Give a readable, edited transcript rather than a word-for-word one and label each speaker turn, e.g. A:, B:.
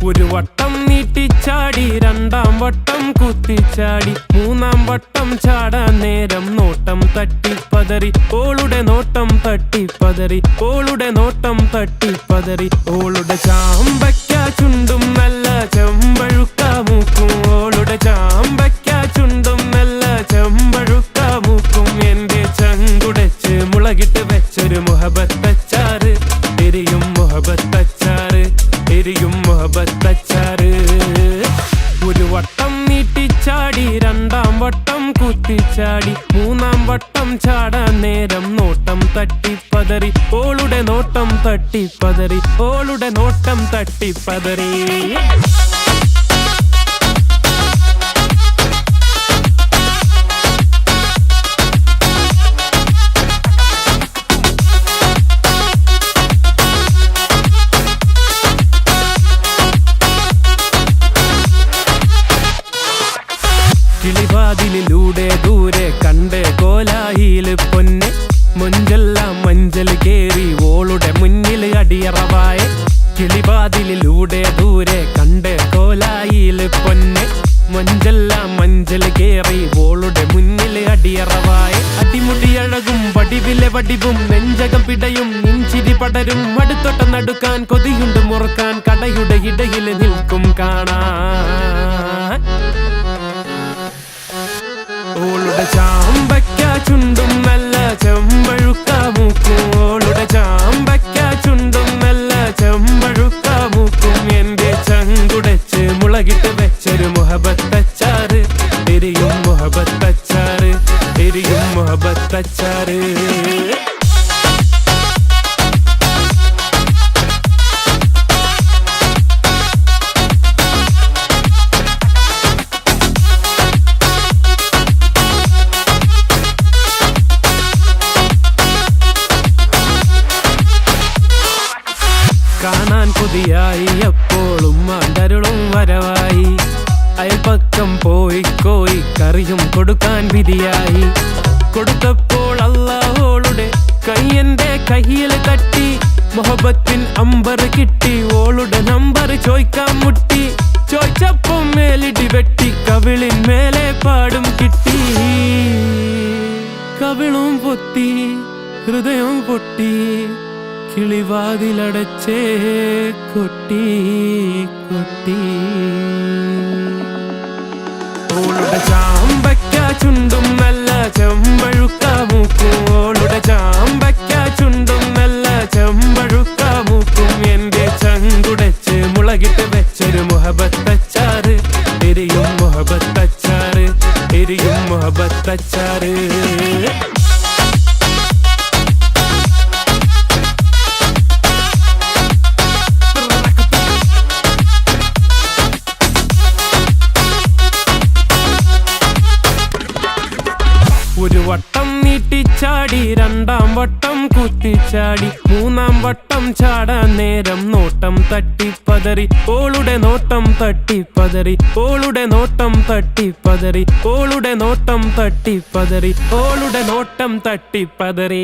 A: ഒരു വട്ടം നീട്ടിച്ചാടി, രണ്ടാം വട്ടം കുത്തിച്ചാടി, മൂന്നാം വട്ടം ചാടാൻ നേരം നോട്ടം തട്ടിപ്പതറി. ഓളുടെ നോട്ടം തട്ടിപ്പതറി, ഓളുടെ നോട്ടം തട്ടിപ്പതറി. ഓളുടെ ചാമ്പയ്ക്ക ചുണ്ടും നല്ല ചെമ്പഴുക്ക മൂക്കും, ഓളുടെ ചാമ്പയ്ക്ക ചുണ്ടും നല്ല ചെമ്പഴുക്ക മൂക്കും. എന്റെ ചങ്കുടച്ച് മുളകിട്ട് വെച്ചൊരു മുഹബത്തച്ചാറ്, എരിയും മുഹബത്തച്ചാറ്, എരിയും മുഹബത്തച്ചാറ്. ഒരു വട്ടം നീട്ടിച്ചാടി, രണ്ടാം വട്ടം കുത്തിച്ചാടി, മൂന്നാം വട്ടം ചാടാൻ നേരം നോട്ടം തട്ടിപ്പതറി. ഓളുടെ നോട്ടം തട്ടിപ്പതറി, ഓളുടെ നോട്ടം തട്ടിപ്പതറി. കിളിവാതിലിലൂടെ ദൂരെ കണ്ട് കോലായില് പൊന്നെ, മൊഞ്ചെല്ലാം മഞ്ചൽ കേറി ഓളുടെ മുന്നിൽ അടിയറവായ. കിളിവാതിലിലൂടെ ദൂരെ കണ്ട് കോലായില് പൊന്നെ, മൊഞ്ചെല്ലാം മഞ്ചൽ കേറി ഓളുടെ മുന്നിൽ അടിയറവായ. അടിമുടിയഴകും വടിവിലെ വടിവും നെഞ്ചകം പിടയും നെഞ്ചിരി പടരും. അടുത്തൊട്ട നടുക്കാൻ കൊതിയുണ്ട് മുറുക്കാൻ, കടയുടെ ഇടയിൽ നിൽക്കും കാണാൻ. ഓളുടെ ചാമ്പയ്ക്ക ചുണ്ടും നല്ല ചെമ്പഴുക്ക മൂക്കും, ഓളുടെ ചാമ്പയ്ക്ക ചുണ്ടും നല്ല ചെമ്പഴുക്ക മൂക്കും. എന്റെ ചങ്കുടച്ച് മുളകിട്ട് വെച്ചൊരു മുഹബത്തച്ചാറ്, എരിയും മുഹബത്തച്ചാറ്, എരിയും മുഹബത്തച്ചാറ്. കാണാൻ കൊതിയായി എപ്പോഴും മാന്തരുളും വരവായി. അയൽപക്കം പോയി കോയി കറിയും കൊടുക്കാൻ വിധിയായി. കൊടുത്തപ്പോൾ അല്ലാഹോളുടെ കയ്യന്റെ കയ്യിൽ തട്ടി, മുഹബത്തിൻ അമ്പർ കിട്ടി. ഓളുടെ നമ്പർ ചോയ്ക്കാൻ മുട്ടി, ചോയ്ച്ചപ്പം മേലിടി വെട്ടി. കവിളിൻ മേലെ പാടും കിട്ടി, കവിളും പൊത്തി ഹൃദയം പൊട്ടി. കിളിവാതിലടച്ചേ കൊട്ടി കൊട്ടി. ഓളുടെ ചാമ്പയ്ക്ക ചുണ്ടും നല്ല ചെമ്പഴുക്ക മൂക്കും, ഓളുടെ ചാമ്പയ്ക്ക ചുണ്ടും നല്ല ചെമ്പഴുക്ക മൂക്കും. എന്റെ ചങ്കുടച്ച് മുളകിട്ട് വെച്ചൊരു മുഹബത്തച്ചാറ്, എരിയും മുഹബത്തച്ചാറ്, എരിയും മുഹബത്തച്ചാറ്. ഒരു വട്ടം നീട്ടിച്ചാടി, രണ്ടാം വട്ടം കുത്തിച്ചാടി, മൂന്നാം വട്ടം ചാടാൻ നേരം നോട്ടം തട്ടിപ്പതറി. ഓളുടെ നോട്ടം തട്ടിപ്പതറി, ഓളുടെ നോട്ടം തട്ടിപ്പതറി, ഓളുടെ നോട്ടം തട്ടിപ്പതറി, ഓളുടെ നോട്ടം തട്ടിപ്പതറി.